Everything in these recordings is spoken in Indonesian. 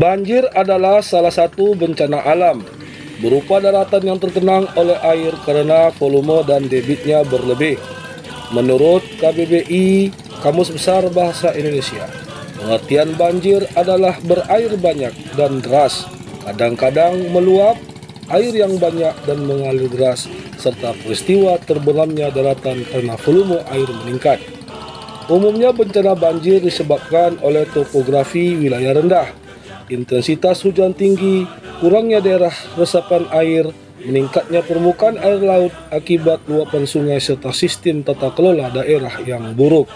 Banjir adalah salah satu bencana alam berupa daratan yang tergenang oleh air karena volume dan debitnya berlebih. Menurut KBBI, Kamus Besar Bahasa Indonesia, pengertian banjir adalah berair banyak dan deras, kadang-kadang meluap, air yang banyak dan mengalir deras, serta peristiwa terbenamnya daratan karena volume air meningkat. Umumnya bencana banjir disebabkan oleh topografi wilayah rendah, intensitas hujan tinggi, kurangnya daerah resapan air, meningkatnya permukaan air laut akibat luapan sungai serta sistem tata kelola daerah yang buruk.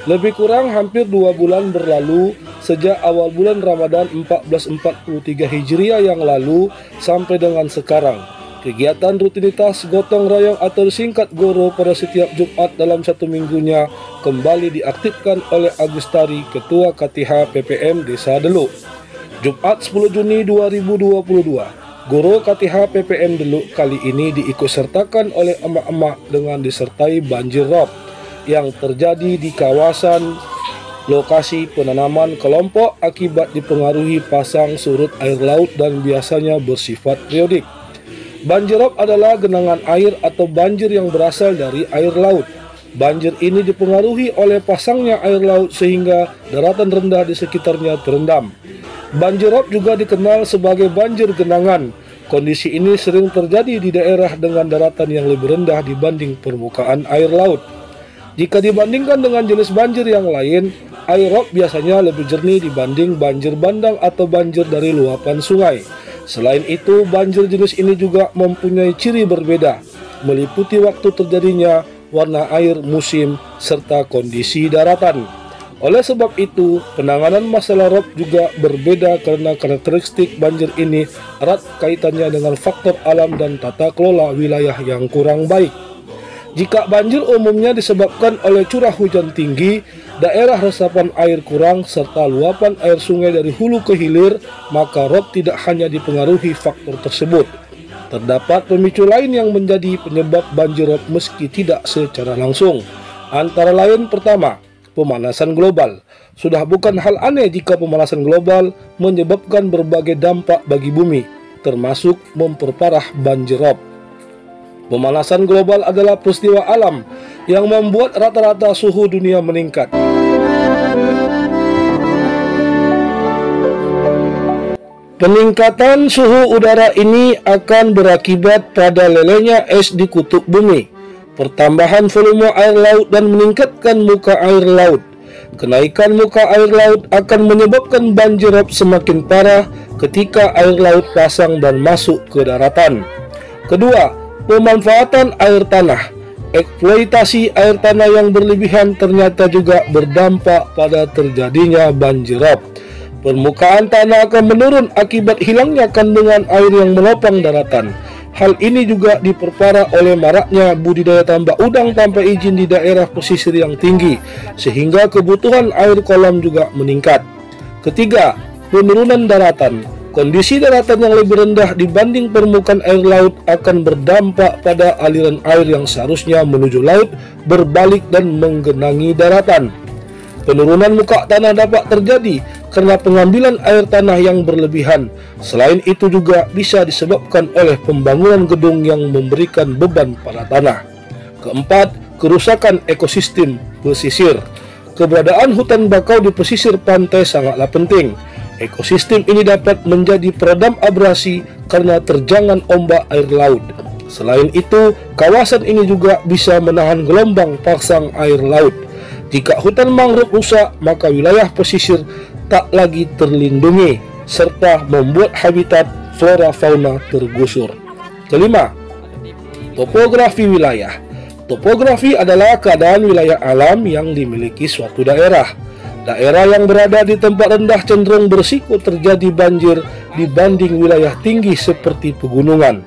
Lebih kurang hampir 2 bulan berlalu sejak awal bulan Ramadan 1443 Hijriah yang lalu sampai dengan sekarang. Kegiatan rutinitas gotong royong atau disingkat GORO pada setiap Jumat dalam satu minggunya kembali diaktifkan oleh Agustari, Ketua KTH PPM Desa Deluk. Jumat 10 Juni 2022, GORO KTH PPM Deluk kali ini diikutsertakan oleh emak-emak dengan disertai banjir rob yang terjadi di kawasan lokasi penanaman kelompok akibat dipengaruhi pasang surut air laut dan biasanya bersifat periodik. Banjir rob adalah genangan air atau banjir yang berasal dari air laut. Banjir ini dipengaruhi oleh pasangnya air laut sehingga daratan rendah di sekitarnya terendam. Banjir rob juga dikenal sebagai banjir genangan. Kondisi ini sering terjadi di daerah dengan daratan yang lebih rendah dibanding permukaan air laut. Jika dibandingkan dengan jenis banjir yang lain, air rob biasanya lebih jernih dibanding banjir bandang atau banjir dari luapan sungai. Selain itu, banjir jenis ini juga mempunyai ciri berbeda, meliputi waktu terjadinya, warna air, musim, serta kondisi daratan. Oleh sebab itu, penanganan masalah rob juga berbeda karena karakteristik banjir ini erat kaitannya dengan faktor alam dan tata kelola wilayah yang kurang baik. Jika banjir umumnya disebabkan oleh curah hujan tinggi, daerah resapan air kurang, serta luapan air sungai dari hulu ke hilir, maka rob tidak hanya dipengaruhi faktor tersebut. Terdapat pemicu lain yang menjadi penyebab banjir rob meski tidak secara langsung. Antara lain pertama, pemanasan global. Sudah bukan hal aneh jika pemanasan global menyebabkan berbagai dampak bagi bumi, termasuk memperparah banjir rob. Pemanasan global adalah peristiwa alam yang membuat rata-rata suhu dunia meningkat. Peningkatan suhu udara ini akan berakibat pada lelehnya es di kutub bumi, pertambahan volume air laut dan meningkatkan muka air laut. Kenaikan muka air laut akan menyebabkan banjir rob semakin parah ketika air laut pasang dan masuk ke daratan. Kedua, pemanfaatan air tanah. Eksploitasi air tanah yang berlebihan ternyata juga berdampak pada terjadinya banjir rob. Permukaan tanah akan menurun akibat hilangnya kandungan air yang menopang daratan. Hal ini juga diperparah oleh maraknya budidaya tambak udang tanpa izin di daerah pesisir yang tinggi, sehingga kebutuhan air kolam juga meningkat. Ketiga, penurunan daratan. Kondisi daratan yang lebih rendah dibanding permukaan air laut akan berdampak pada aliran air yang seharusnya menuju laut berbalik dan menggenangi daratan. Penurunan muka tanah dapat terjadi karena pengambilan air tanah yang berlebihan. Selain itu juga bisa disebabkan oleh pembangunan gedung yang memberikan beban pada tanah. Keempat, kerusakan ekosistem pesisir. Keberadaan hutan bakau di pesisir pantai sangatlah penting. Ekosistem ini dapat menjadi peredam abrasi karena terjangan ombak air laut. Selain itu, kawasan ini juga bisa menahan gelombang pasang air laut. Jika hutan mangrove rusak, maka wilayah pesisir tak lagi terlindungi, serta membuat habitat flora fauna tergusur. Kelima, topografi wilayah. Topografi adalah keadaan wilayah alam yang dimiliki suatu daerah. Daerah yang berada di tempat rendah cenderung berisiko terjadi banjir dibanding wilayah tinggi seperti pegunungan.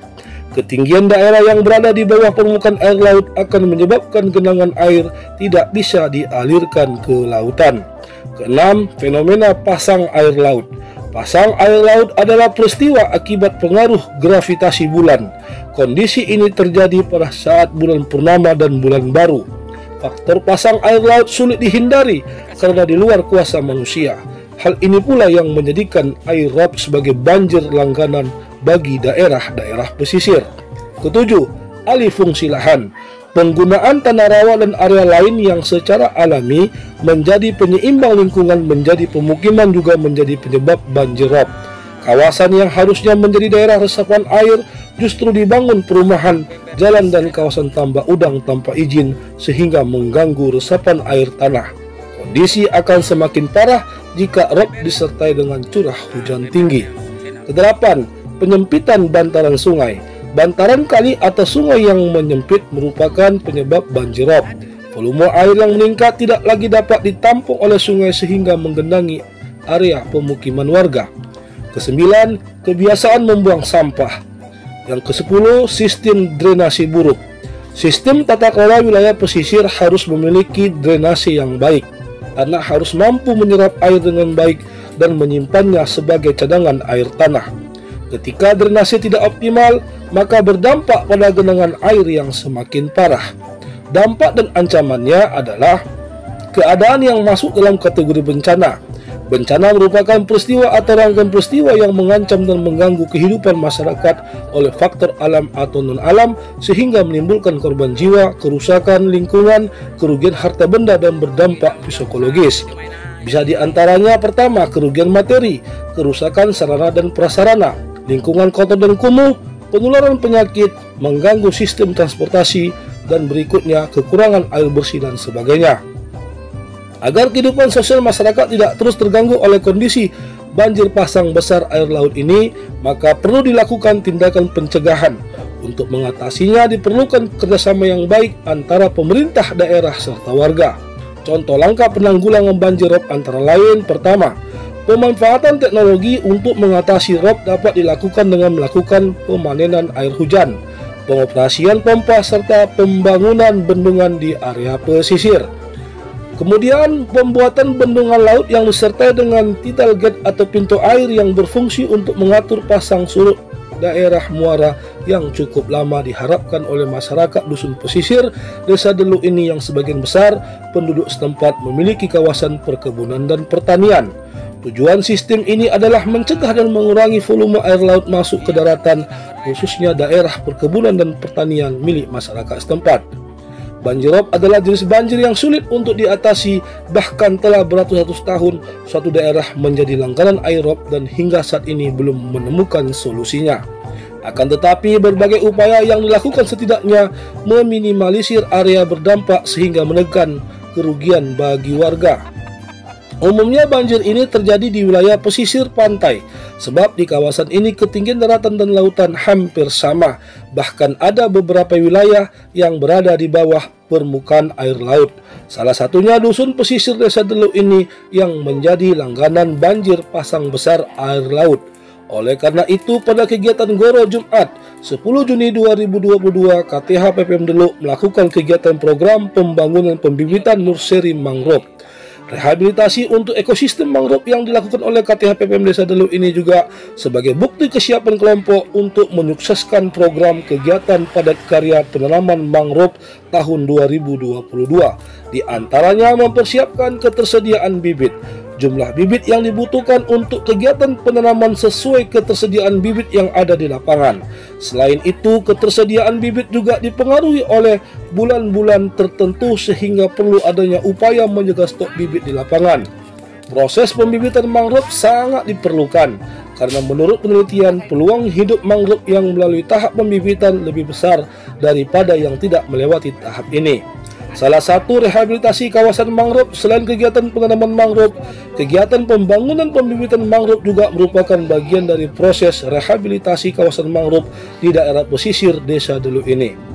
Ketinggian daerah yang berada di bawah permukaan air laut akan menyebabkan genangan air tidak bisa dialirkan ke lautan. Keenam, fenomena pasang air laut. Pasang air laut adalah peristiwa akibat pengaruh gravitasi bulan. Kondisi ini terjadi pada saat bulan purnama dan bulan baru. Faktor pasang air laut sulit dihindari karena di luar kuasa manusia. Hal ini pula yang menjadikan air rob sebagai banjir langganan bagi daerah-daerah pesisir. Ketujuh, alih fungsi lahan. Penggunaan tanah rawa dan area lain yang secara alami menjadi penyeimbang lingkungan menjadi pemukiman juga menjadi penyebab banjir rob. Kawasan yang harusnya menjadi daerah resapan air justru dibangun perumahan, jalan dan kawasan tambak udang tanpa izin sehingga mengganggu resapan air tanah. Kondisi akan semakin parah jika rob disertai dengan curah hujan tinggi. Kedelapan, penyempitan bantaran sungai. Bantaran kali atau sungai yang menyempit merupakan penyebab banjir rob. Volume air yang meningkat tidak lagi dapat ditampung oleh sungai sehingga menggenangi area pemukiman warga. Kesembilan, kebiasaan membuang sampah. Yang kesepuluh, sistem drainasi buruk. Sistem tata kelola wilayah pesisir harus memiliki drainasi yang baik. Tanah harus mampu menyerap air dengan baik dan menyimpannya sebagai cadangan air tanah. Ketika drainase tidak optimal, maka berdampak pada genangan air yang semakin parah. Dampak dan ancamannya adalah keadaan yang masuk dalam kategori bencana. Bencana merupakan peristiwa atau rangkaian peristiwa yang mengancam dan mengganggu kehidupan masyarakat oleh faktor alam atau non-alam sehingga menimbulkan korban jiwa, kerusakan lingkungan, kerugian harta benda dan berdampak psikologis. Bisa diantaranya pertama, kerugian materi, kerusakan sarana dan prasarana, lingkungan kotor dan kumuh, penularan penyakit, mengganggu sistem transportasi, dan berikutnya kekurangan air bersih dan sebagainya. Agar kehidupan sosial masyarakat tidak terus terganggu oleh kondisi banjir pasang besar air laut ini, maka perlu dilakukan tindakan pencegahan. Untuk mengatasinya diperlukan kerjasama yang baik antara pemerintah daerah serta warga. Contoh langkah penanggulangan banjir rob antara lain, pertama, pemanfaatan teknologi untuk mengatasi rob dapat dilakukan dengan melakukan pemanenan air hujan, pengoperasian pompa, serta pembangunan bendungan di area pesisir. Kemudian, pembuatan bendungan laut yang disertai dengan tidal gate atau pintu air yang berfungsi untuk mengatur pasang surut daerah muara yang cukup lama diharapkan oleh masyarakat dusun pesisir Desa Delu ini yang sebagian besar penduduk setempat memiliki kawasan perkebunan dan pertanian. Tujuan sistem ini adalah mencegah dan mengurangi volume air laut masuk ke daratan, khususnya daerah perkebunan dan pertanian milik masyarakat setempat. Banjir rob adalah jenis banjir yang sulit untuk diatasi, bahkan telah beratus-ratus tahun suatu daerah menjadi langganan air rob dan hingga saat ini belum menemukan solusinya. Akan tetapi berbagai upaya yang dilakukan setidaknya meminimalisir area berdampak sehingga menekan kerugian bagi warga. Umumnya banjir ini terjadi di wilayah pesisir pantai, sebab di kawasan ini ketinggian daratan dan lautan hampir sama. Bahkan ada beberapa wilayah yang berada di bawah permukaan air laut. Salah satunya dusun pesisir Desa Delu ini yang menjadi langganan banjir pasang besar air laut. Oleh karena itu, pada kegiatan Goro Jumat 10 Juni 2022, KTH PPM Delu melakukan kegiatan program pembangunan pembibitan nursery mangrove. Rehabilitasi untuk ekosistem mangrove yang dilakukan oleh KTH PPM Desa Delu ini juga sebagai bukti kesiapan kelompok untuk menyukseskan program kegiatan padat karya penanaman mangrove tahun 2022. Di antaranya mempersiapkan ketersediaan bibit. Jumlah bibit yang dibutuhkan untuk kegiatan penanaman sesuai ketersediaan bibit yang ada di lapangan. Selain itu, ketersediaan bibit juga dipengaruhi oleh bulan-bulan tertentu sehingga perlu adanya upaya menjaga stok bibit di lapangan. Proses pembibitan mangrove sangat diperlukan karena menurut penelitian peluang hidup mangrove yang melalui tahap pembibitan lebih besar daripada yang tidak melewati tahap ini. Salah satu rehabilitasi kawasan mangrove selain kegiatan penanaman mangrove, kegiatan pembangunan pembibitan mangrove juga merupakan bagian dari proses rehabilitasi kawasan mangrove di daerah pesisir Desa Delu ini.